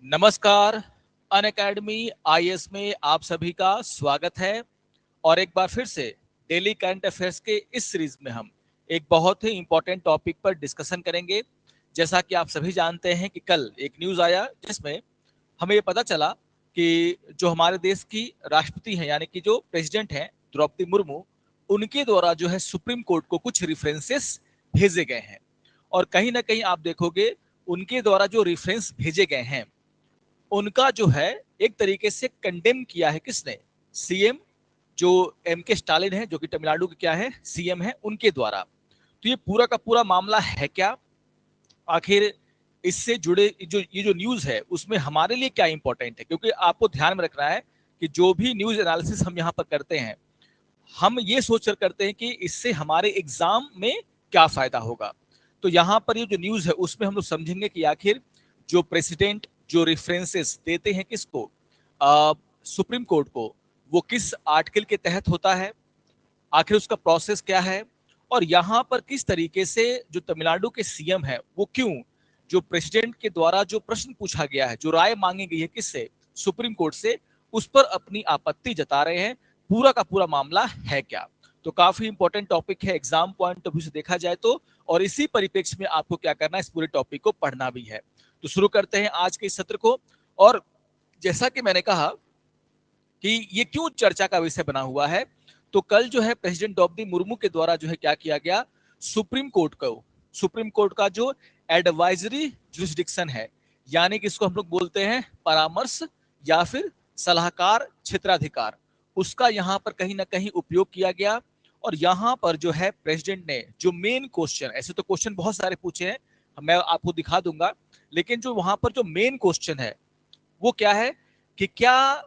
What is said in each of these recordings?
नमस्कार। Unacademy IAS में आप सभी का स्वागत है और एक बार फिर से डेली करंट अफेयर्स के इस सीरीज में हम एक बहुत ही इंपॉर्टेंट टॉपिक पर डिस्कशन करेंगे। जैसा कि आप सभी जानते हैं कि कल एक न्यूज आया जिसमें हमें ये पता चला कि जो हमारे देश की राष्ट्रपति हैं यानी कि जो प्रेसिडेंट हैं द्रौपदी मुर्मू, उनके द्वारा जो है सुप्रीम कोर्ट को कुछ रेफरेंसेस भेजे गए हैं। और कहीं ना कहीं आप देखोगे उनके द्वारा जो रेफरेंस भेजे गए हैं उनका जो है एक तरीके से कंडेम किया है किसने? सीएम जो एम के स्टालिन है, जो कि तमिलनाडु के क्या है सीएम है, उनके द्वारा। तो ये पूरा का पूरा मामला है क्या, आखिर इससे जुड़े जो ये जो न्यूज है उसमें हमारे लिए क्या इंपॉर्टेंट है, क्योंकि आपको ध्यान में रखना है कि जो भी न्यूज एनालिसिस हम यहाँ पर करते हैं हम ये सोच कर करते हैं कि इससे हमारे एग्जाम में क्या फायदा होगा। तो यहाँ पर ये जो न्यूज है उसमें हम लोग समझेंगे कि आखिर जो प्रेसिडेंट जो रेफरेंसेस देते हैं किसको, सुप्रीम कोर्ट को, वो किस आर्टिकल के तहत होता है, आखिर उसका प्रोसेस क्या है, और यहाँ पर किस तरीके से जो तमिलनाडु के सीएम है वो क्यों जो प्रेसिडेंट के द्वारा जो प्रश्न पूछा गया है, जो राय मांगी गई है किससे, सुप्रीम कोर्ट से, उस पर अपनी आपत्ति जता रहे हैं। पूरा का पूरा मामला है क्या। तो काफी इंपॉर्टेंट टॉपिक है एग्जाम पॉइंट ऑफ व्यू से देखा जाए तो, और इसी परिप्रेक्ष्य में आपको क्या करना है, इस पूरे टॉपिक को पढ़ना भी है। तो शुरू करते हैं आज के इस सत्र को। और जैसा कि मैंने कहा कि ये क्यों चर्चा का विषय बना हुआ है, तो कल जो है प्रेसिडेंट द्रौपदी मुर्मू के द्वारा जो है क्या किया गया, सुप्रीम कोर्ट का जो एडवाइजरी जुरिस्डिक्शन है, यानी कि इसको हम लोग बोलते हैं परामर्श या फिर सलाहकार क्षेत्राधिकार, उसका यहाँ पर कहीं ना कहीं उपयोग किया गया। और यहाँ पर जो है प्रेसिडेंट ने जो मेन क्वेश्चन, ऐसे तो क्वेश्चन बहुत सारे पूछे हैं, मैं आपको दिखा दूंगा, लेकिन जो वहां पर जो मेन क्वेश्चन है वो क्या है कि क्या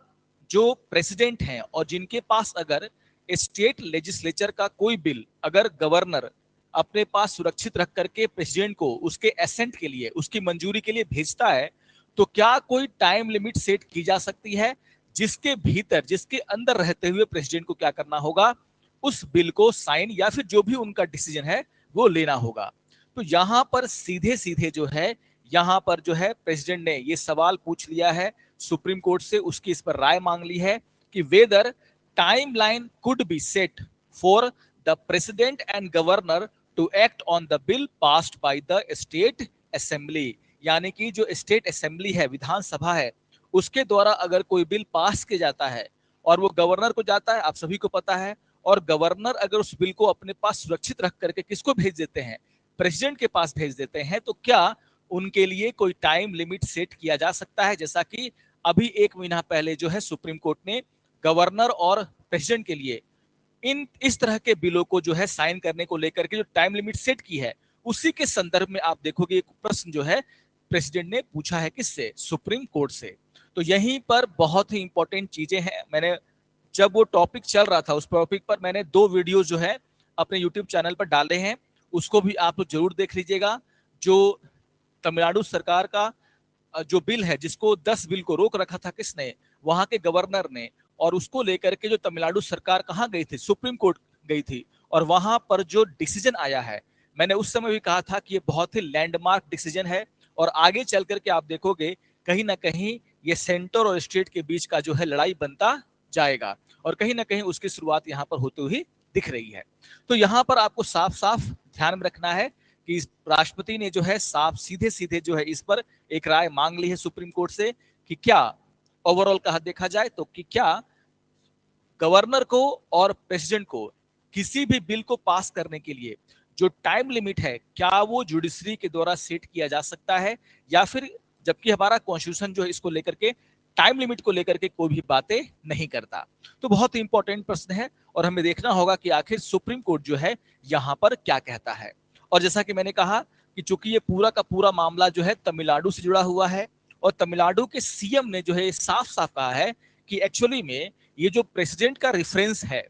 जो प्रेसिडेंट हैं और जिनके पास अगर स्टेट लेजिस्लेचर का कोई बिल अगर गवर्नर अपने पास सुरक्षित रख करके प्रेसिडेंट को उसके एसेंट के लिए, उसकी मंजूरी के लिए भेजता है, तो क्या कोई टाइम लिमिट सेट की जा सकती है जिसके भीतर, जिसके अंदर रहते हुए प्रेसिडेंट को क्या करना होगा, उस बिल को साइन या फिर जो भी उनका डिसीजन है वो लेना होगा। तो यहां पर सीधे सीधे जो है, यहां पर जो है प्रेसिडेंट ने ये सवाल पूछ लिया है सुप्रीम कोर्ट से, उसकी इस पर राय मांग ली है कि whether timeline could be set for the president and governor to act on the bill passed by the state assembly, यानी कि जो स्टेट असेंबली है, विधानसभा है, उसके द्वारा अगर कोई बिल पास किया जाता है और वो गवर्नर को जाता है, आप सभी को पता है, और गवर्नर अगर उस बिल को अपने पास सुरक्षित रख करके किसको भेज देते हैं, प्रेसिडेंट के पास भेज देते हैं, तो क्या उनके लिए कोई टाइम लिमिट सेट किया जा सकता है, जैसा कि अभी एक महीना पहले जो है सुप्रीम कोर्ट ने गवर्नर और प्रेसिडेंट के लिए इन इस तरह के बिलों को जो है साइन करने को लेकर के जो टाइम लिमिट सेट की है, उसी के संदर्भ में आप देखोगे एक प्रश्न जो है प्रेसिडेंट ने पूछा है किससे, सुप्रीम कोर्ट से। तो यहीं पर बहुत ही इंपॉर्टेंट चीजें हैं। मैंने जब वो टॉपिक चल रहा था उस टॉपिक पर मैंने 2 वीडियो जो है अपने यूट्यूब चैनल पर डाले हैं, उसको भी आप लोग जरूर देख लीजिएगा। जो तमिलनाडु सरकार का जो बिल है, जिसको 10 बिल को रोक रखा था किसने, वहां के गवर्नर ने, और उसको लेकर के जो तमिलनाडु सरकार कहाँ गई थी, सुप्रीम कोर्ट गई थी, और वहां पर जो डिसीजन आया है, मैंने उस समय भी कहा था कि ये बहुत ही लैंडमार्क डिसीजन है, और आगे चल करके आप देखोगे कहीं ना कहीं ये सेंटर और स्टेट के बीच का जो है लड़ाई बनता जाएगा, और कहीं ना कहीं उसकी शुरुआत यहाँ पर होती हुई दिख रही है। तो यहाँ पर आपको साफ साफ ध्यान में रखना है कि राष्ट्रपति ने जो है साफ सीधे सीधे जो है इस पर एक राय मांग ली है सुप्रीम कोर्ट से कि क्या ओवरऑल कहा देखा जाए तो कि क्या गवर्नर को और प्रेसिडेंट को किसी भी बिल को पास करने के लिए जो टाइम लिमिट है, क्या वो जुडिशरी के द्वारा सेट किया जा सकता है, या फिर, जबकि हमारा कॉन्स्टिट्यूशन जो है इसको लेकर के टाइम लिमिट को लेकर के कोई भी बातें नहीं करता। तो बहुत ही इंपॉर्टेंट प्रश्न है और हमें देखना होगा कि आखिर सुप्रीम कोर्ट जो है यहां पर क्या कहता है। और जैसा कि मैंने कहा कि चूंकि ये पूरा का पूरा मामला जो है तमिलनाडु से जुड़ा हुआ है, और तमिलनाडु के सीएम ने जो है साफ साफ कहा है कि एक्चुअली में ये जो प्रेसिडेंट का रेफरेंस है,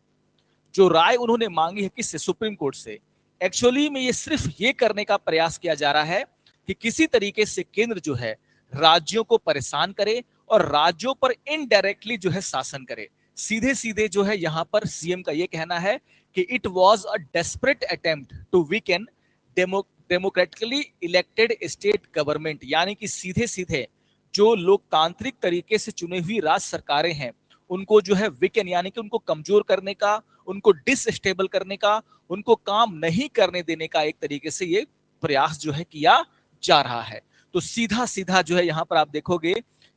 जो राय उन्होंने मांगी है किससे, सुप्रीम कोर्ट से, एक्चुअली में ये सिर्फ ये करने का प्रयास किया जा रहा है कि किसी तरीके से केंद्र जो है राज्यों को परेशान करे और राज्यों पर इनडायरेक्टली जो है शासन करे। सीधे सीधे जो है यहां पर सीएम का ये कहना है कि it was a desperate attempt to weaken democratically elected state government, यानी कि सीधे सीधे जो लोकतांत्रिक तरीके से चुनी हुई राज्य सरकारें हैं उनको जो है वीकेन यानी कि उनको कमजोर करने का, उनको डिसस्टेबल करने का, उनको काम नहीं करने देने का एक तरीके से ये प्रयास जो है किया जा रहा है। तो सीधा सीधा जो है यहाँ पर आप देखोगे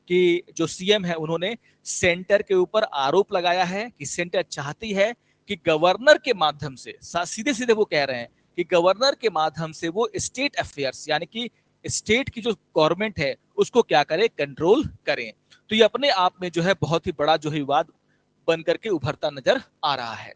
कि जो सीएम है उन्होंने सेंटर के ऊपर आरोप लगाया है कि सेंटर चाहती है कि गवर्नर के माध्यम से, सीधे सीधे वो कह रहे हैं कि गवर्नर के माध्यम से वो स्टेट अफेयर्स यानी कि स्टेट की जो गवर्नमेंट है उसको क्या करे, कंट्रोल करें। तो ये अपने आप में जो है बहुत ही बड़ा जो है विवाद बन करके उभरता नजर आ रहा है।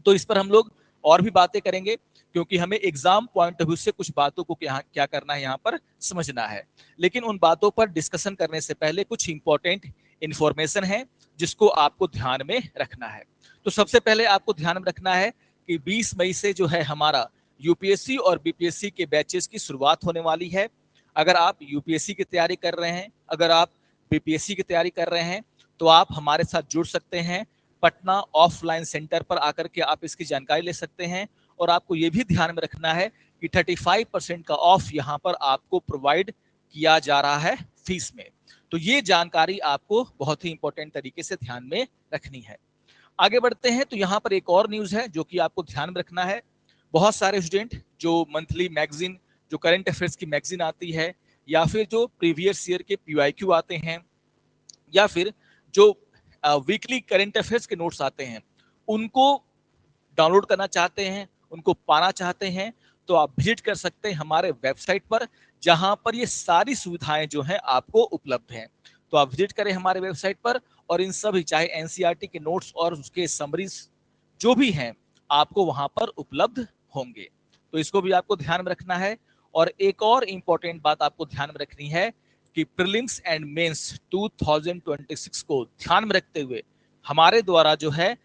तो इस पर हम लोग और भी बातें करेंगे क्योंकि हमें एग्जाम पॉइंट ऑफ व्यू से कुछ बातों को क्या करना है यहाँ पर समझना है। लेकिन उन बातों पर डिस्कशन करने से पहले कुछ इंपॉर्टेंट इंफॉर्मेशन है जिसको आपको ध्यान में रखना है। तो सबसे पहले आपको ध्यान में रखना है कि 20 मई से जो है हमारा यूपीएससी और बीपीएससी के बैचेस की शुरुआत होने वाली है। अगर आप यूपीएससी की तैयारी कर रहे हैं, अगर आप बीपीएससी की तैयारी कर रहे हैं, तो आप हमारे साथ जुड़ सकते हैं। पटना ऑफलाइन सेंटर पर आकर के आप इसकी जानकारी ले सकते हैं। और आपको ये भी ध्यान में रखना है कि 35% का ऑफ यहाँ पर आपको प्रोवाइड किया जा रहा है फीस में। तो ये जानकारी आपको बहुत ही इंपॉर्टेंट तरीके से ध्यान में रखनी है। आगे बढ़ते हैं तो यहाँ पर एक और न्यूज है जो कि आपको ध्यान में रखना है। बहुत सारे स्टूडेंट जो मंथली मैगजीन, जो करंट अफेयर्स की मैगजीन आती है, या फिर जो प्रीवियस ईयर के पीवाईक्यू आते हैं, या फिर जो वीकली करंट अफेयर्स के नोट्स आते हैं, उनको डाउनलोड करना चाहते हैं, उनको पाना चाहते हैं, तो आप विजिट कर सकते हैं हमारे वेबसाइट पर, जहां पर ये सारी सुविधाएं जो हैं आपको उपलब्ध हैं। तो आप विजिट करें हमारे वेबसाइट पर और इन सभी, चाहे एनसीईआरटी के नोट्स और उसके समरीज जो भी हैं, आपको वहां पर उपलब्ध होंगे। तो इसको भी आपको ध्यान में रखना है। और एक और इंपॉर्टेंट बात आपको ध्यान में रखनी है कि प्रीलिम्स एंड मेंस 2026 को ध्यान में रखते हुए हमारे द्वारा जो है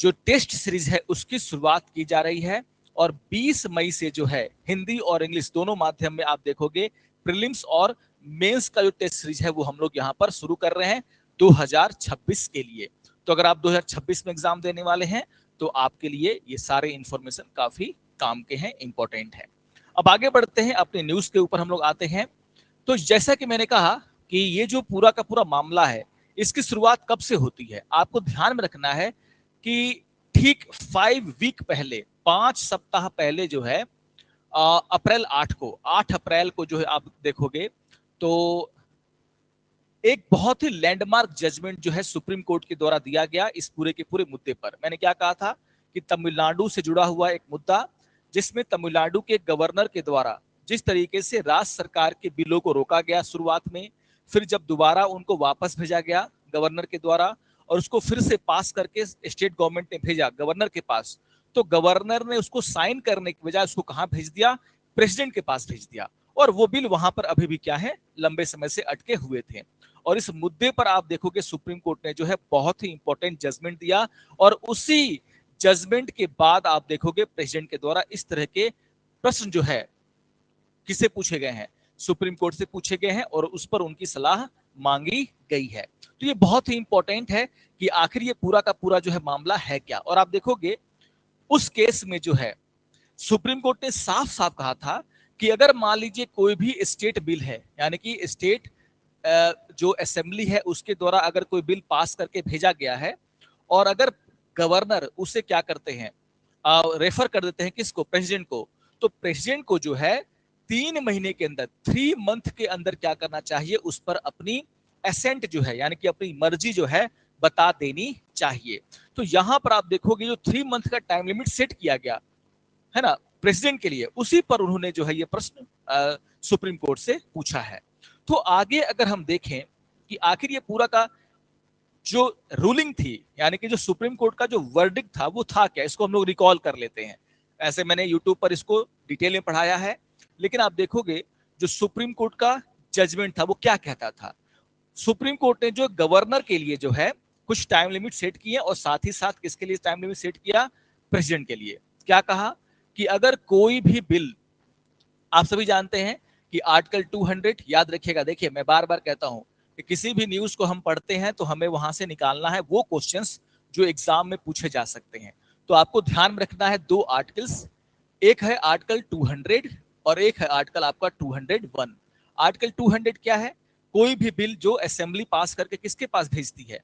जो टेस्ट सीरीज है उसकी शुरुआत की जा रही है। और 20 मई से जो है हिंदी और इंग्लिश दोनों माध्यम में आप देखोगे प्रीलिम्स और मेंस का जो टेस्ट सीरीज है वो हम लोग यहाँ पर शुरू कर रहे हैं 2026 के लिए। तो अगर आप 2026 में एग्जाम देने वाले हैं तो आपके लिए ये सारे इंफॉर्मेशन काफी काम के हैं, इंपॉर्टेंट है। अब आगे बढ़ते हैं, अपने न्यूज के ऊपर हम लोग आते हैं। तो जैसा कि मैंने कहा कि ये जो पूरा का पूरा मामला है इसकी शुरुआत कब से होती है, आपको ध्यान में रखना है कि ठीक 5 वीक पहले, 5 सप्ताह पहले जो है अप्रैल 8 को, 8 अप्रैल को जो है आप देखोगे तो एक बहुत ही लैंडमार्क जजमेंट जो है सुप्रीम कोर्ट के द्वारा दिया गया इस पूरे के पूरे मुद्दे पर। मैंने क्या कहा था कि तमिलनाडु से जुड़ा हुआ एक मुद्दा, जिसमें तमिलनाडु के गवर्नर के द्वारा जिस तरीके से राज्य सरकार के बिलों को रोका गया शुरुआत में, फिर जब दोबारा उनको वापस भेजा गया गवर्नर के द्वारा और उसको फिर से पास करके स्टेट गवर्नमेंट ने भेजा गवर्नर के पास, तो गवर्नर ने उसको साइन करने की बजाय उसको कहां भेज दिया, प्रेसिडेंट के पास भेज दिया। और वो बिल वहां पर अभी भी क्या है, लंबे समय से अटके हुए थे। और इस मुद्दे पर आप देखोगे सुप्रीम कोर्ट ने जो है बहुत ही इंपॉर्टेंट जजमेंट दिया। और उसी जजमेंट के बाद आप देखोगे प्रेसिडेंट के द्वारा इस तरह के प्रश्न जो है किसे पूछे गए हैं, सुप्रीम कोर्ट से पूछे गए हैं और उस पर उनकी सलाह मांगी गई है। तो ये बहुत ही इंपॉर्टेंट है कि आखिर ये पूरा का पूरा जो है मामला है क्या। और आप देखोगे उस केस में जो है सुप्रीम कोर्ट ने साफ साफ कहा था कि अगर मान लीजिए कोई भी स्टेट बिल है, यानी कि स्टेट जो असेंबली है उसके द्वारा अगर कोई बिल पास करके भेजा गया है और अगर गवर्नर उसे क्या करते हैं, रेफर कर देते हैं किसको, प्रेसिडेंट को, तो प्रेसिडेंट को जो है 3 महीने के अंदर, 3 मंथ के अंदर क्या करना चाहिए, उस पर अपनी एसेंट जो है यानी कि अपनी मर्जी जो है बता देनी चाहिए। तो यहां पर आप देखोगे जो 3 मंथ का टाइम लिमिट सेट किया गया है ना प्रेसिडेंट के लिए, उसी पर उन्होंने जो है ये प्रश्न सुप्रीम कोर्ट से पूछा है। तो आगे अगर हम देखें कि आखिर ये पूरा का जो रूलिंग थी, यानी कि जो सुप्रीम कोर्ट का जो वर्डिक्ट था वो था क्या, इसको हम लोग रिकॉल कर लेते हैं। ऐसे मैंने यूट्यूब पर इसको डिटेल में पढ़ाया है, लेकिन आप देखोगे जो सुप्रीम कोर्ट का जजमेंट था वो क्या कहता था। सुप्रीम कोर्ट ने जो गवर्नर के लिए जो है कुछ टाइम लिमिट सेट किए और साथ ही साथ किसके लिए टाइम लिमिट सेट किया, प्रेसिडेंट के लिए। क्या कहा कि अगर कोई भी बिल, आप सभी जानते हैं कि आर्टिकल 200, याद रखिएगा, देखिए मैं बार बार कहता हूं कि किसी भी न्यूज को हम पढ़ते हैं तो हमें वहां से निकालना है वो क्वेश्चंस जो एग्जाम में पूछे जा सकते हैं। तो आपको ध्यान में रखना है 2 आर्टिकल्स, एक है आर्टिकल 200 और एक है आर्टिकल आपका 201। आर्टिकल 200 क्या है, कोई भी बिल जो असेंबली पास करके किसके पास भेजती है,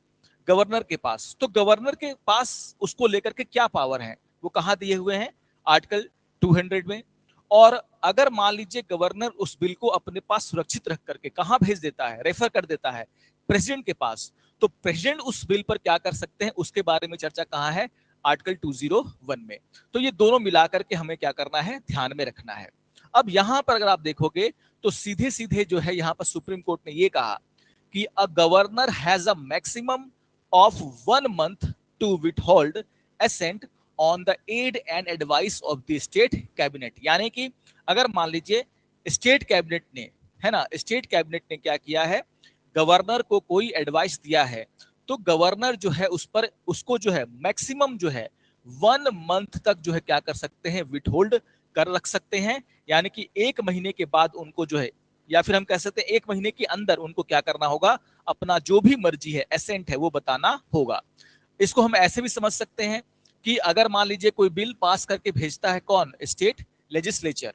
गवर्नर के पास। तो गवर्नर के पास उसको लेकर के क्या पावर है, वो कहाँ दिए हुए हैं, आर्टिकल 200 में। और अगर मान लीजिए गवर्नर उस बिल को अपने पास सुरक्षित रख करके कहाँ भेज देता है, रेफर कर देता है प्रेसिडेंट के पास, तो प्रेसिडेंट उस बिल पर क्या कर सकते हैं, उसके बारे में चर्चा कहाँ है, आर्टिकल 201 में। तो ये दोनों मिलाकर के हमें क्या करना है, ध्यान में रखना है। अब यहां पर अगर आप देखोगे तो सीधे सीधे जो है यहां पर सुप्रीम कोर्ट ने ये कहा कि a governor has a maximum of 1 month to withhold assent on the aid and advice of the state cabinet. यानी कि अगर मान लीजिए स्टेट कैबिनेट ने, है ना, स्टेट कैबिनेट ने क्या किया है, गवर्नर को कोई एडवाइस दिया है, तो गवर्नर जो है उस पर उसको जो है मैक्सिमम जो है 1 मंथ तक जो है क्या कर सकते हैं, विथहोल्ड कर रख सकते हैं। यानी कि 1 महीने के बाद उनको जो है, या फिर हम कह सकते हैं 1 महीने के अंदर उनको क्या करना होगा, अपना जो भी मर्जी है, एसेंट है, वो बताना होगा। इसको हम ऐसे भी समझ सकते हैं कि अगर मान लीजिए कोई बिल पास करके भेजता है कौन, स्टेट लेजिस्लेचर,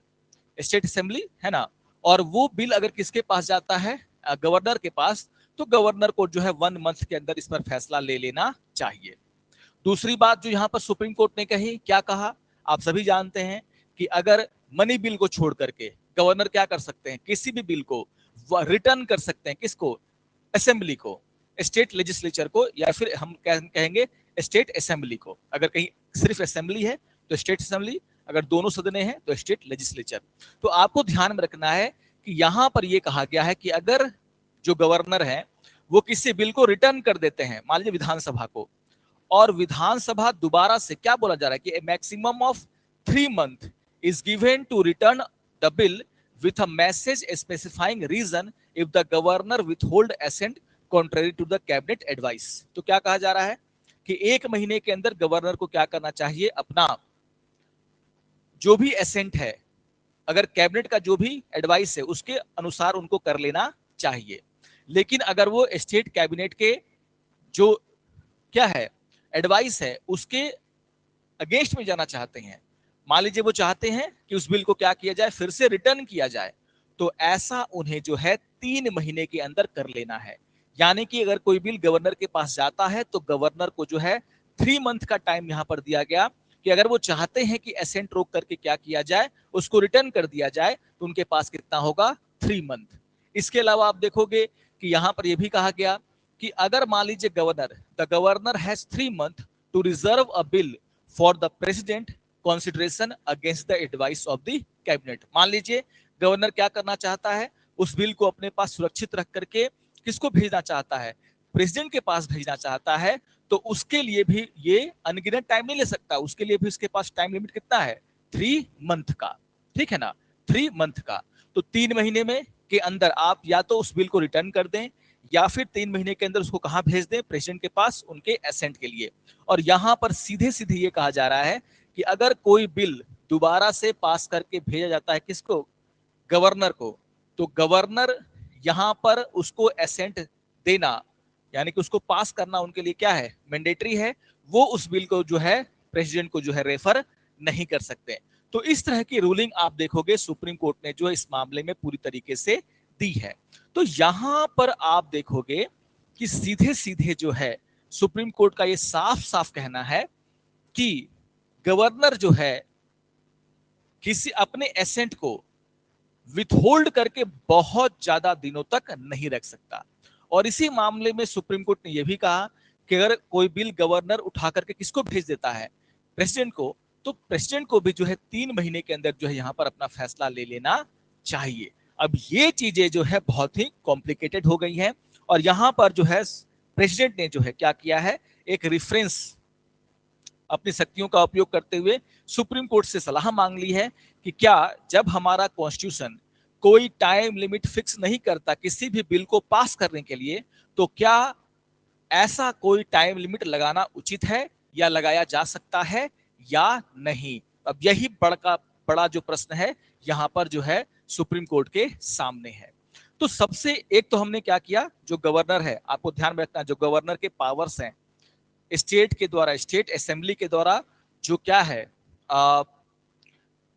स्टेट असेंबली, है ना, और वो बिल अगर किसके पास जाता है, गवर्नर के पास, तो गवर्नर को जो है 1 मंथ के अंदर इस पर फैसला ले लेना चाहिए। दूसरी बात जो यहाँ पर सुप्रीम कोर्ट ने कही, क्या कहा, आप सभी जानते हैं कि अगर मनी बिल को छोड़ करके गवर्नर क्या कर सकते हैं, किसी भी बिल को रिटर्न कर सकते हैं, किसको, असेंबली को, स्टेट लेजिस्लेचर को, या फिर हम कहेंगे स्टेट असेंबली को। अगर कहीं सिर्फ असेंबली है तो स्टेट असेंबली, अगर दोनों सदने हैं तो स्टेट लेजिस्लेचर। तो आपको ध्यान में रखना है कि यहां पर यह कहा गया है कि अगर जो गवर्नर है वो किसी बिल को रिटर्न कर देते हैं, मान लीजिए विधानसभा को, और विधानसभा दोबारा से क्या बोला जा रहा है कि maximum of 3 month is given to return the bill with a message specifying reason if the governor withhold assent contrary to the cabinet advice. तो क्या कहा जा रहा है कि 1 महीने के अंदर गवर्नर को क्या करना चाहिए, अपना जो भी एसेंट है, अगर कैबिनेट का जो भी एडवाइस है उसके अनुसार उनको कर लेना चाहिए। लेकिन अगर वो स्टेट कैबिनेट के जो क्या है एडवाइस है उसके अगेंस्ट में जाना चाहते हैं, मान लीजिए वो चाहते हैं कि उस बिल को क्या किया जाए, फिर से रिटर्न किया जाए, तो ऐसा उन्हें जो है 3 महीने के अंदर कर लेना है। यानी कि अगर कोई बिल गवर्नर के पास जाता है तो गवर्नर को जो है 3 मंथ का टाइम यहां पर दिया गया कि अगर वो चाहते हैं कि एसेंट रोक करके क्या किया जाए, उसको रिटर्न कर दिया जाए, तो उनके पास कितना होगा, 3 मंथ। इसके अलावा आप देखोगे कि यहां पर यह भी कहा गया कि अगर मान लीजिए the governor has 3 month to reserve a bill for the president consideration against the advice of the cabinet. मान लीजिए गवर्नर क्या करना चाहता है, उस बिल को अपने पास सुरक्षित रख करके किसको भेजना चाहता है, प्रेसिडेंट के पास भेजना चाहता है, तो उसके लिए भी ये अनगिनत टाइम नहीं ले सकता, उसके लिए भी उसके पास टाइम लिमिट कितना है, 3 मंथ का, ठीक है ना, 3 मंथ का। तो 3 महीने में के अंदर आप या तो उस बिल को रिटर्न कर दें, या फिर 3 महीने के अंदर उसको कहां भेज दें, प्रेसिडेंट के पास उनके एसेंट के लिए। और यहां पर सीधे सीधे ये कहा जा रहा है कि अगर कोई बिल दोबारा से पास करके भेजा जाता है किसको, गवर्नर को, तो गवर्नर यहां पर उसको एसेंट देना, यानी कि उसको पास करना उनके लिए क्या है, मैंडेटरी है। वो उस बिल को जो है प्रेसिडेंट को जो है रेफर नहीं कर सकते। तो इस तरह की रूलिंग आप देखोगे सुप्रीम कोर्ट ने जो इस मामले में पूरी तरीके से दी है। तो यहां पर आप देखोगे कि सीधे सीधे जो है सुप्रीम कोर्ट का ये साफ साफ कहना है कि गवर्नर जो है किसी अपने एसेंट को विथहोल्ड करके बहुत ज्यादा दिनों तक नहीं रख सकता। और इसी मामले में सुप्रीम कोर्ट ने यह भी कहा कि अगर कोई बिल गवर्नर उठा करके किसको भेज देता है, प्रेसिडेंट को, तो प्रेसिडेंट को भी जो है 3 महीने के अंदर जो है यहां पर अपना फैसला ले लेना चाहिए। अब ये चीजें जो है बहुत ही कॉम्प्लिकेटेड हो गई हैं, और यहां पर जो है प्रेसिडेंट ने जो है क्या किया है, एक रेफरेंस अपनी शक्तियों का उपयोग करते हुए सुप्रीम कोर्ट से सलाह मांग ली है कि क्या जब हमारा कॉन्स्टिट्यूशन कोई टाइम लिमिट फिक्स नहीं करता किसी भी बिल को पास करने के लिए, तो क्या ऐसा कोई टाइम लिमिट लगाना उचित है या लगाया जा सकता है या नहीं। अब यही बड़ा जो प्रश्न है यहां पर जो है सुप्रीम कोर्ट के सामने है। तो सबसे एक तो हमने क्या किया, जो गवर्नर है, आपको ध्यान में रखना, जो गवर्नर के पावर्स हैं स्टेट के द्वारा, स्टेट असेंबली के द्वारा जो क्या है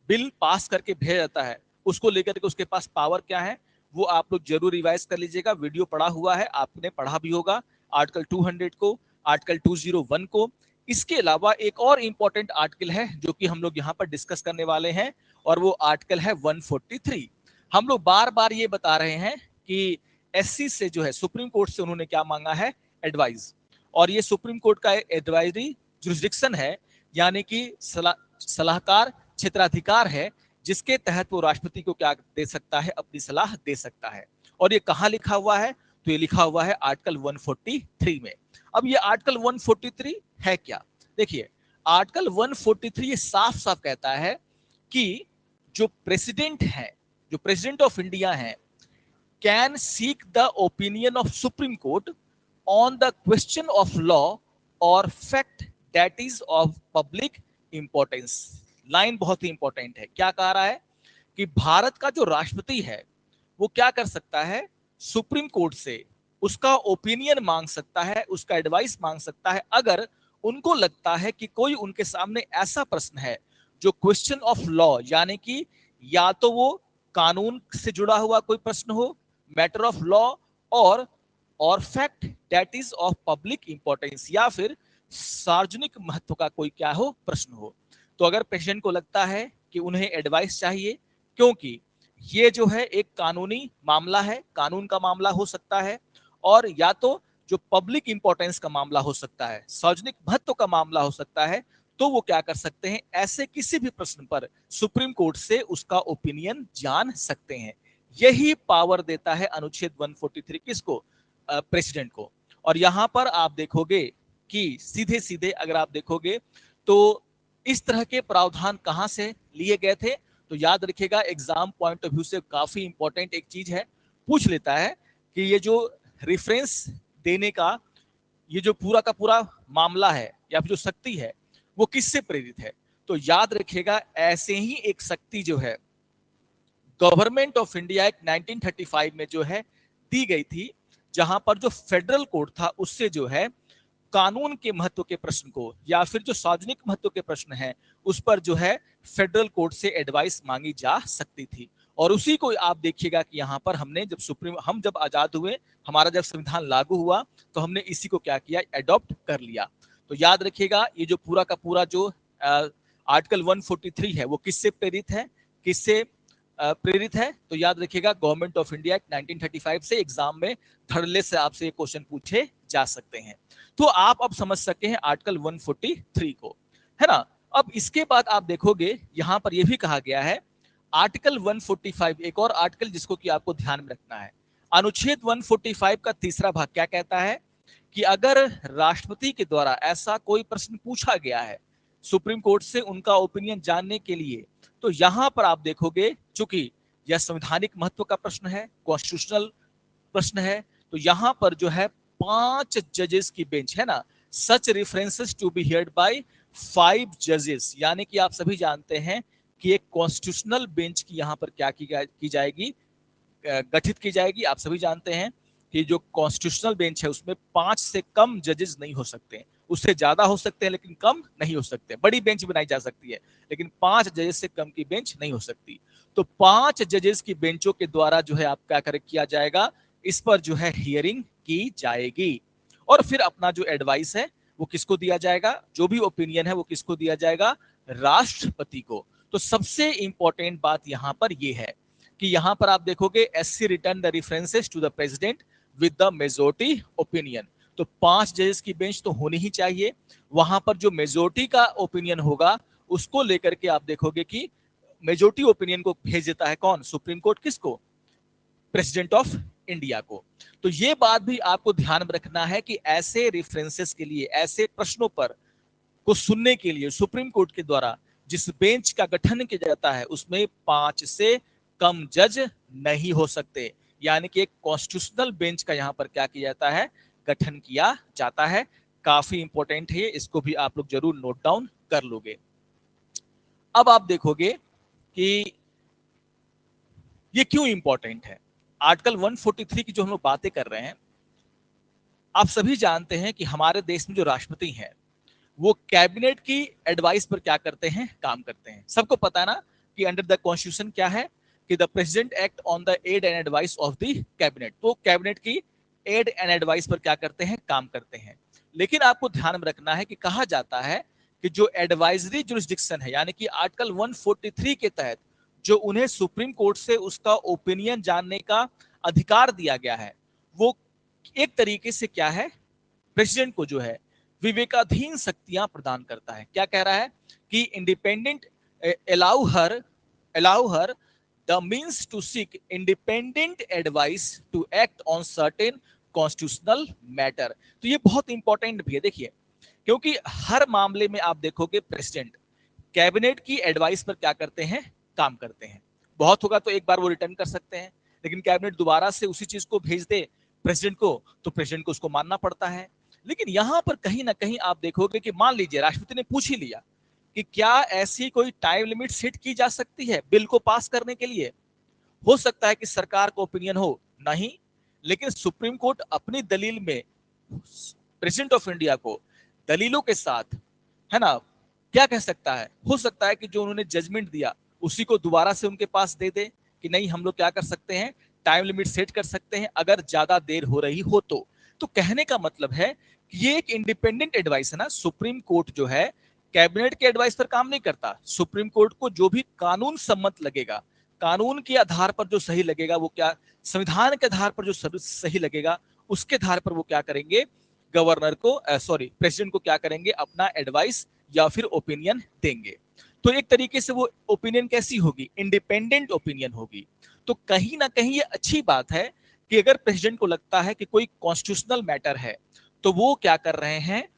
बिल पास करके भेजा जाता है, उसको लेकर के उसके पास पावर क्या है, वो आप लोग जरूर रिवाइज कर लीजिएगा। वीडियो पढ़ा हुआ है, आपने पढ़ा भी होगा आर्टिकल 200 को, आर्टिकल 201 को। इसके अलावा एक और इंपॉर्टेंट आर्टिकल है जो कि हम लोग यहाँ पर डिस्कस करने वाले हैं, और वो आर्टिकल है 143। हम लोग बार बार ये बता रहे हैं कि एससी से जो है सुप्रीम कोर्ट से उन्होंने क्या मांगा है, एडवाइस। और ये सुप्रीम कोर्ट का एडवाइजरी जुरिस्डिक्शन है, यानी कि सलाहकार क्षेत्राधिकार है, जिसके तहत वो राष्ट्रपति को क्या दे सकता है, अपनी सलाह दे सकता है। और ये कहाँ लिखा हुआ है, तो ये लिखा हुआ है आर्टिकल 143 में। अब ये आर्टिकल 143 है क्या, देखिए आर्टिकल 143 ये साफ साफ कहता है कि जो प्रेसिडेंट है, जो प्रेसिडेंट ऑफ इंडिया है, can seek the opinion of supreme court on the question of law और fact that is of public importance. Line बहुत ही इंपॉर्टेंट है। क्या कह रहा है कि भारत का जो राष्ट्रपति है वो क्या कर सकता है, सुप्रीम कोर्ट से उसका ओपिनियन मांग सकता है, उसका एडवाइस मांग सकता है, अगर उनको लगता है कि कोई उनके सामने ऐसा प्रश्न है जो क्वेश्चन ऑफ लॉ, यानी कि या तो वो कानून से जुड़ा हुआ कोई प्रश्न हो, मैटर ऑफ लॉ, और fact that is of public importance, या फिर सार्वजनिक महत्व का कोई क्या हो, प्रश्न हो। तो अगर पेशेंट को लगता है कि उन्हें एडवाइस चाहिए, क्योंकि ये जो है एक कानूनी मामला है, कानून का मामला हो सकता है, और या तो जो पब्लिक इंपॉर्टेंस का मामला हो सकता है, सार्वजनिक महत्व का मामला हो सकता है, तो वो क्या कर सकते हैं, ऐसे किसी भी प्रश्न पर सुप्रीम कोर्ट से उसका ओपिनियन जान सकते हैं। यही पावर देता है अनुच्छेद 143 किसको, प्रेसिडेंट को। और यहां पर आप देखोगे कि सीधे सीधे अगर आप देखोगे तो इस तरह के प्रावधान कहां से लिए गए थे, तो याद रखिएगा एग्जाम पॉइंट ऑफ व्यू से काफी इंपॉर्टेंट एक चीज है, पूछ लेता है कि ये जो रेफरेंस देने का ये जो पूरा का पूरा मामला है या फिर जो शक्ति है वो किससे प्रेरित है। तो याद रखिएगा ऐसे ही एक शक्ति जो है गवर्नमेंट ऑफ इंडिया एक 1935 में जो है दी गई थी, जहां पर जो फेडरल कोर्ट था उससे जो है कानून के महत्व के प्रश्न को या फिर जो सार्वजनिक महत्व के प्रश्न हैं उस पर जो है फेडरल कोर्ट से एडवाइस मांगी जा सकती थी। और उसी को आप देखिएगा कि यहाँ पर हमने हम जब आजाद हुए, हमारा जब संविधान लागू हुआ, तो हमने इसी को क्या किया, एडॉप्ट कर लिया। तो याद रखिएगा ये जो पूरा का पूरा जो आर्टिकल 143 है वो किससे प्रेरित है, किससे प्रेरित है, तो याद रखिएगा गवर्नमेंट ऑफ इंडिया 1935 से। एग्जाम में धड़ल्ले से आपसे ये क्वेश्चन पूछे जा सकते हैं। तो आप अब समझ सकते हैं आर्टिकल 143 को, है ना। अब इसके बाद आप देखोगे यहां पर यह भी कहा गया है आर्टिकल 145, एक और आर्टिकल जिसको कि आपको ध्यान में रखना है। अनुच्छेद 145 का तीसरा भाग क्या कहता है कि अगर राष्ट्रपति के द्वारा ऐसा कोई प्रश्न पूछा गया है सुप्रीम कोर्ट से उनका ओपिनियन जानने के लिए, तो यहां पर आप देखोगे चूंकि यह संवैधानिक महत्व का प्रश्न है, कॉन्स्टिट्यूशनल प्रश्न है, तो यहां पर जो है 5 जजेस की बेंच है ना, such references to be heard by 5 जजेस, यानी कि आप सभी जानते हैं कि एक कॉन्स्टिट्यूशनल बेंच की यहां पर क्या की जाएगी, गठित की जाएगी। आप सभी जानते हैं कि जो कॉन्स्टिट्यूशनल बेंच है उसमें 5 से कम जजेस नहीं हो सकते, उससे ज्यादा हो सकते हैं लेकिन कम नहीं हो सकते। बड़ी बेंच बनाई जा सकती है लेकिन 5 जजेस से कम की बेंच नहीं हो सकती। तो 5 जजेस की बेंचों के द्वारा जो है आप क्या किया जाएगा, इस पर जो है हियरिंग की जाएगी, और फिर अपना जो एडवाइस है वो किसको दिया जाएगा, जो भी ओपिनियन है वो किसको दिया जाएगा, राष्ट्रपति को। तो सबसे इंपॉर्टेंट बात यहां पर यह है कि यहां पर आप देखोगे SC return the references to the president with the majority opinion. तो 5 जजेस की बेंच तो होनी ही चाहिए, वहां पर जो मेजोरिटी का ओपिनियन होगा उसको लेकर के आप देखोगे कि मेजोरिटी ओपिनियन को भेज देता है कौन, सुप्रीम कोर्ट, किसको, प्रेसिडेंट ऑफ इंडिया को। तो ये बात भी आपको ध्यान में रखना है कि ऐसे रेफरेंसेस के लिए, ऐसे प्रश्नों पर को सुनने के लिए सुप्रीम कोर्ट के द्वारा जिस बेंच का गठन किया जाता है उसमें 5 से कम जज नहीं हो सकते, यानी कि एक कॉन्स्टिट्यूशनल बेंच का यहां पर क्या किया जाता है, गठन किया जाता है। काफी इंपॉर्टेंट है, इसको भी आप लोग जरूर नोट डाउन कर लोगे। अब आप देखोगे कि ये क्यों इंपॉर्टेंट है। आर्टिकल 143 की जो हम लोग बातें कर रहे हैं, आप सभी जानते हैं कि हमारे देश में जो राष्ट्रपति हैं वो कैबिनेट की एडवाइस पर क्या करते हैं, काम करते हैं। सबको पता है ना कि अंडर द कॉन्स्टिट्यूशन क्या है, कि the president act on the aid and advice of the cabinet, तो कैबिनेट की एड एंड एडवाइस पर क्या करते हैं, काम करते हैं। लेकिन आपको ध्यान में रखना है कि कहा जाता है कि जो एडवाइजरी जुरिस्डिक्शन है, यानी कि आर्टिकल 143 के तहत जो उन्हें सुप्रीम कोर्ट से उसका ओपिनियन जानने का अधिकार दिया गया है, वो एक तरीके से क्या है, प्रेसिडेंट को जो है विवेकाधीन शक्तियां प्रदान करता है। क्या कह रहा है कि independent allow her the means to seek independent advice to act on certain constitutional matter. तो ये बहुत इंपॉर्टेंट भी है, देखिए, क्योंकि हर मामले में आप देखोगे प्रेसिडेंट कैबिनेट की एडवाइस पर क्या करते हैं, काम करते हैं। बहुत होगा तो एक बार वो रिटर्न कर सकते हैं, लेकिन कैबिनेट दोबारा से उसी चीज को भेज दे प्रेसिडेंट को, तो प्रेसिडेंट को उसको मानना पड़ता है। लेकिन यहां पर कहीं ना कहीं आप देखोगे कि मान लीजिए राष्ट्रपति ने पूछ ही लिया कि क्या ऐसी कोई टाइम लिमिट सेट की जा सकती है बिल को पास करने के लिए। हो सकता है कि सरकार को ओपिनियन हो नहीं, लेकिन सुप्रीम कोर्ट अपनी दलील में प्रेसिडेंट ऑफ इंडिया को दलीलों के साथ, है ना, क्या कह सकता है, हो सकता है कि जो उन्होंने जजमेंट दिया उसी को दोबारा से उनके पास दे दे कि नहीं हम लोग क्या कर सकते हैं, टाइम लिमिट सेट कर सकते हैं अगर ज्यादा देर हो रही हो तो कहने का मतलब है कि ये एक इंडिपेंडेंट एडवाइस है ना। सुप्रीम कोर्ट जो है कैबिनेट के एडवाइस पर काम नहीं करता। सुप्रीम कोर्ट को जो भी कानून सम्मत लगेगा, कानून के आधार पर जो सही लगेगा, वो क्या, संविधान के आधार पर जो सही लगेगा, उसके आधार पर वो क्या करेंगे, गवर्नर को सॉरी प्रेसिडेंट को क्या करेंगे, अपना एडवाइस या फिर ओपिनियन देंगे। तो एक तरीके से वो ओपिनियन कैसी होगी, इंडिपेंडेंट ओपिनियन होगी। तो कहीं ना कहीं ये अच्छी बात है कि अगर प्रेसिडेंट को लगता है कि कोई कॉन्स्टिट्यूशनल मैटर है, तो वो क्या कर रहे हैं,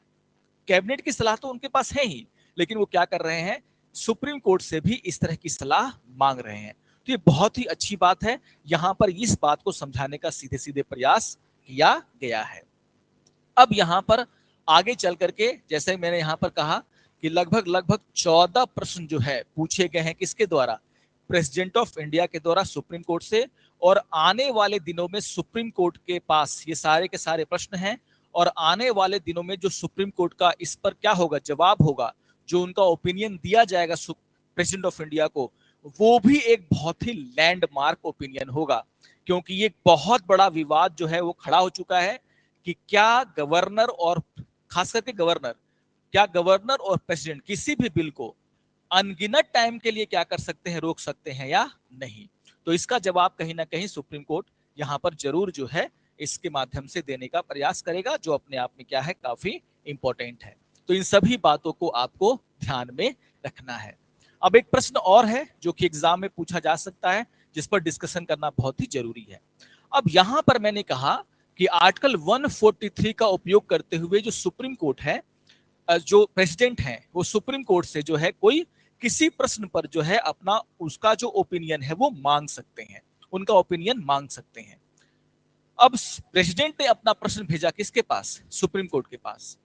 कैबिनेट की सलाह तो उनके पास है ही, लेकिन वो क्या कर रहे हैं, सुप्रीम कोर्ट से भी इस तरह की सलाह मांग रहे हैं। तो ये बहुत ही अच्छी बात है, यहां पर इस बात को समझाने का सीधे सीधे प्रयास किया गया है। अब यहां पर आगे चल करके, जैसे मैंने यहां पर कहा कि लगभग लगभग 14 प्रश्न जो है पूछे गए हैं, किसके द्वारा, प्रेसिडेंट ऑफ इंडिया के द्वारा सुप्रीम कोर्ट से। और आने वाले दिनों में सुप्रीम कोर्ट के पास ये सारे के सारे प्रश्न हैं, और आने वाले दिनों में जो सुप्रीम कोर्ट का इस पर क्या होगा, जवाब होगा, जो उनका ओपिनियन दिया जाएगा प्रेसिडेंट ऑफ इंडिया को, वो भी एक बहुत ही लैंडमार्क ओपिनियन होगा। क्योंकि ये बहुत बड़ा विवाद जो है वो खड़ा हो चुका है कि क्या गवर्नर और खास करके गवर्नर, क्या गवर्नर और प्रेसिडेंट किसी भी बिल को अनगिनत टाइम के लिए क्या कर सकते हैं, रोक सकते हैं या नहीं। तो इसका जवाब कहीं ना कहीं सुप्रीम कोर्ट यहां पर जरूर जो है इसके माध्यम से देने का प्रयास करेगा, जो अपने आप में क्या है, काफी इंपॉर्टेंट है। तो इन सभी बातों को आपको ध्यान में रखना है। अब एक प्रश्न और है जो कि एग्जाम में पूछा जा सकता है, जिस पर डिस्कशन करना बहुत ही जरूरी है। अब यहां पर मैंने कहा कि आर्टिकल 143 का उपयोग करते हुए जो सुप्रीम कोर्ट है, जो प्रेसिडेंट है वो सुप्रीम कोर्ट से जो है कोई किसी प्रश्न पर जो है अपना उसका जो ओपिनियन है वो मांग सकते हैं, उनका ओपिनियन मांग सकते हैं। अब प्रेसिडेंट ने अपना प्रश्न भेजा किसके पास, सुप्रीम कोर्ट के पास।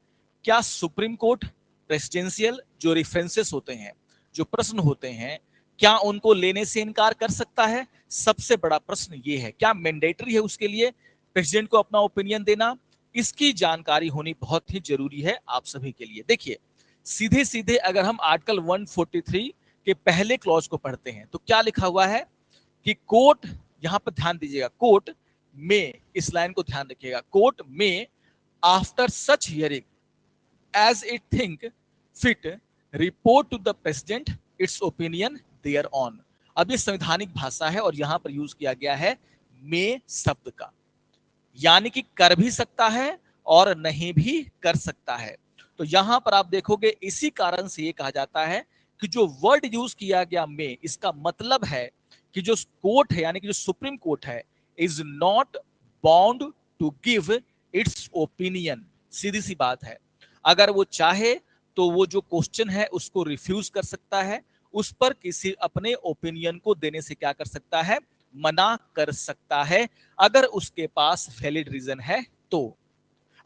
क्या सुप्रीम कोर्ट प्रेसिडेंशियल जो रेफरेंसेस होते हैं, जो प्रश्न होते हैं, क्या उनको लेने से इनकार कर सकता है? सबसे बड़ा प्रश्न ये है, क्या मैंडेटरी है उसके लिए प्रेसिडेंट को अपना ओपिनियन देना? इसकी जानकारी होनी बहुत ही जरूरी है आप सभी के लिए। देखिए, सीधे सीधे अगर हम आर्टिकल 143 के पहले क्लॉज को पढ़ते हैं तो क्या लिखा हुआ है कि कोर्ट, यहां पर ध्यान दीजिएगा, कोर्ट में, इस लाइन को ध्यान रखिएगा, कोर्ट में after such hearing as it think fit report to the president its opinion thereon। अब ये संवैधानिक भाषा है और यहां पर यूज किया गया है मे शब्द का, यानी कि कर भी सकता है और नहीं भी कर सकता है। तो यहां पर आप देखोगे इसी कारण से ये कहा जाता है कि जो वर्ड यूज किया गया में, इसका मतलब है कि जो कोर्ट है, यानी कि जो सुप्रीम कोर्ट है, is not bound to give its opinion. सीधी सी बात है, अगर वो चाहे तो वो जो क्वेश्चन है उसको रिफ्यूज कर सकता है, उस पर किसी अपने ओपिनियन को देने से क्या कर सकता है, मना कर सकता है, अगर उसके पास वैलिड रीजन है तो।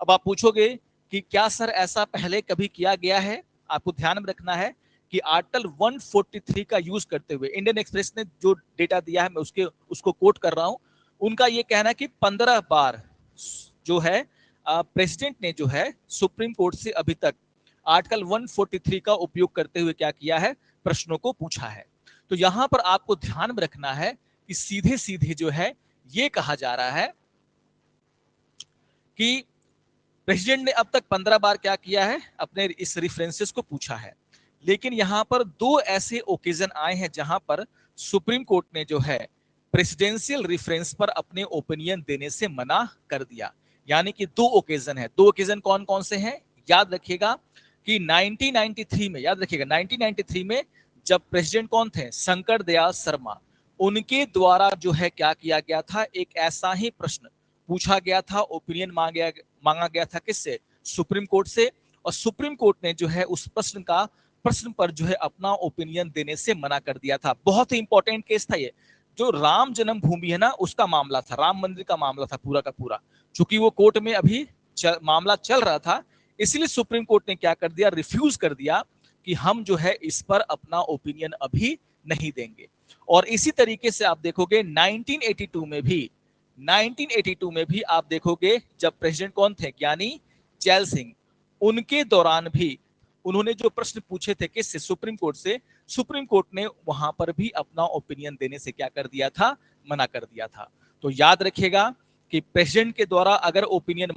अब आप पूछोगे कि क्या सर ऐसा पहले कभी किया गया है? आपको ध्यान में रखना है कि आर्टिकल 143 का यूज करते हुए इंडियन एक्सप्रेस ने जो डेटा दिया है, मैं उसको कोट कर रहा हूं। उनका यह कहना है कि 15 बार जो है प्रेसिडेंट ने जो है सुप्रीम कोर्ट से अभी तक आर्टिकल 143 का उपयोग करते हुए क्या किया है, प्रश्नों को पूछा है। तो यहां पर आपको ध्यान में रखना है कि सीधे सीधे जो है ये कहा जा रहा है कि प्रेसिडेंट ने अब तक 15 बार क्या किया है, अपने इस रेफरेंसेस को पूछा है, लेकिन यहां पर दो ऐसे ओकेजन आए हैं जहां पर सुप्रीम कोर्ट ने जो है प्रेसिडेंशियल रेफरेंस पर अपने ओपिनियन देने से मना कर दिया। यानी कि दो ओकेजन है। दो ओकेजन कौन कौन से हैं, याद रखिएगा कि 1993 में, याद रखिएगा 1993 में जब प्रेसिडेंट कौन थे, शंकर दयाल शर्मा, उनके द्वारा जो है क्या किया गया था, एक ऐसा ही प्रश्न पूछा गया था, ओपिनियन मांगा गया था किससे, सुप्रीम कोर्ट से, और सुप्रीम कोर्ट ने जो है उस प्रश्न पर जो है अपना ओपिनियन देने से मना कर दिया था। बहुत ही इंपॉर्टेंट केस था ये। जो राम जन्मभूमि है ना, उसका मामला था, राम मंदिर का मामला था पूरा का पूरा। चूंकि वो कोर्ट में अभी मामला चल रहा था, इसलिए सुप्रीम कोर्ट ने क्या कर दिया, रिफ्यूज कर दिया कि हम जो है इस पर अपना ओपिनियन अभी नहीं देंगे। और इसी तरीके से आप देखोगे 1982 में भी आप देखोगे जब प्रेसिडेंट कौन थे, ज्ञानी जैल सिंह, उनके दौरान भी उन्होंने जो प्रश्न पूछे थे किससे, सुप्रीम कोर्ट से, सुप्रीम कोर्ट ने वहां पर भी अपना ओपिनियन देने से क्या कर दिया था, मना कर दिया था। तो याद रखिएगा कि प्रेसिडेंट के द्वारा अगर ओपिनियन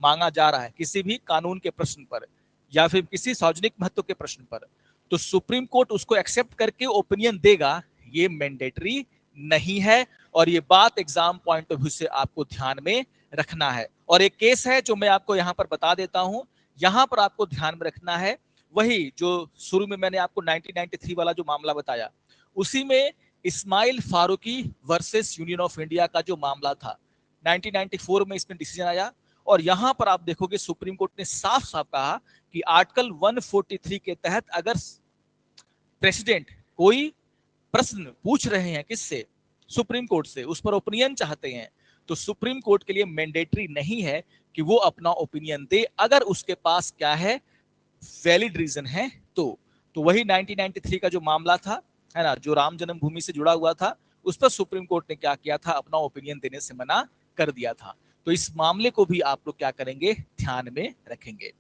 मांगा जा रहा है किसी भी कानून के प्रश्न पर या फिर किसी सार्वजनिक महत्व के प्रश्न पर, तो सुप्रीम कोर्ट उसको एक्सेप्ट करके ओपिनियन देगा, ये मैंडेटरी नहीं है। और ये बात एग्जाम पॉइंट ऑफ व्यू से आपको ध्यान में रखना है। और एक केस है जो मैं आपको यहां पर बता देता हूं, यहां पर आपको ध्यान में रखना है वही जो शुरू में मैंने आपको 1993 वाला जो मामला बताया, उसी में Ismail Faruqui versus Union of India का जो मामला था, 1994 में इसमें डिसीजन आया। और यहां पर आप देखोगे सुप्रीम कोर्ट ने साफ साफ कहा कि आर्टिकल 143 के तहत अगर प्रेसिडेंट कोई प्रश्न पूछ रहे हैं किससे, सुप्रीम कोर्ट से, उस पर ओपिनियन चाहते हैं, तो सुप्रीम कोर्ट के लिए मैंडेटरी नहीं है कि वो अपना ओपिनियन दे, अगर उसके पास क्या है, वैलिड रीजन है। तो वही 1993 का जो मामला था, है ना, जो राम जन्मभूमि से जुड़ा हुआ था, उस पर सुप्रीम कोर्ट ने क्या किया था, अपना ओपिनियन देने से मना कर दिया था। तो इस मामले को भी आप लोग क्या करेंगे, ध्यान में रखेंगे।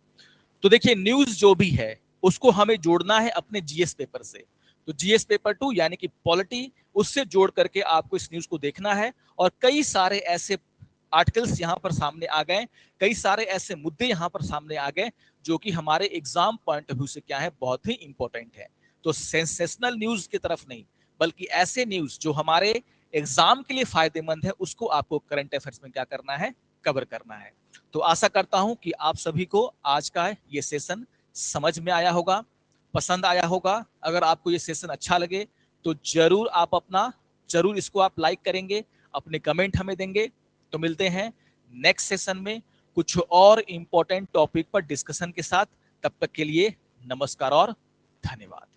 तो देखिए न्यूज जो भी है उसको हमें जोड़ना है अपने जीएस पेपर से। तो जीएस पेपर 2 यानी कि पॉलिटी, उससे जोड़ करके आपको इस न्यूज को देखना है। और कई सारे ऐसे आर्टिकल्स यहां पर सामने आ गए, कई सारे ऐसे मुद्दे यहां पर सामने आ गए जो कि हमारे एग्जाम पॉइंट ऑफ व्यू से क्या है, बहुत ही इंपॉर्टेंट है। तो सेंसेशनल न्यूज की तरफ नहीं, बल्कि ऐसे न्यूज जो हमारे एग्जाम के लिए फायदेमंद है, उसको आपको करंट अफेयर्स में क्या करना है, कवर करना है। तो आशा करता हूं कि आप सभी को आज का ये सेशन समझ में आया होगा, पसंद आया होगा। अगर आपको ये सेशन अच्छा लगे तो जरूर इसको आप लाइक करेंगे, अपने कमेंट हमें देंगे। तो मिलते हैं नेक्स्ट सेशन में कुछ और इंपॉर्टेंट टॉपिक पर डिस्कशन के साथ। तब तक के लिए नमस्कार और धन्यवाद।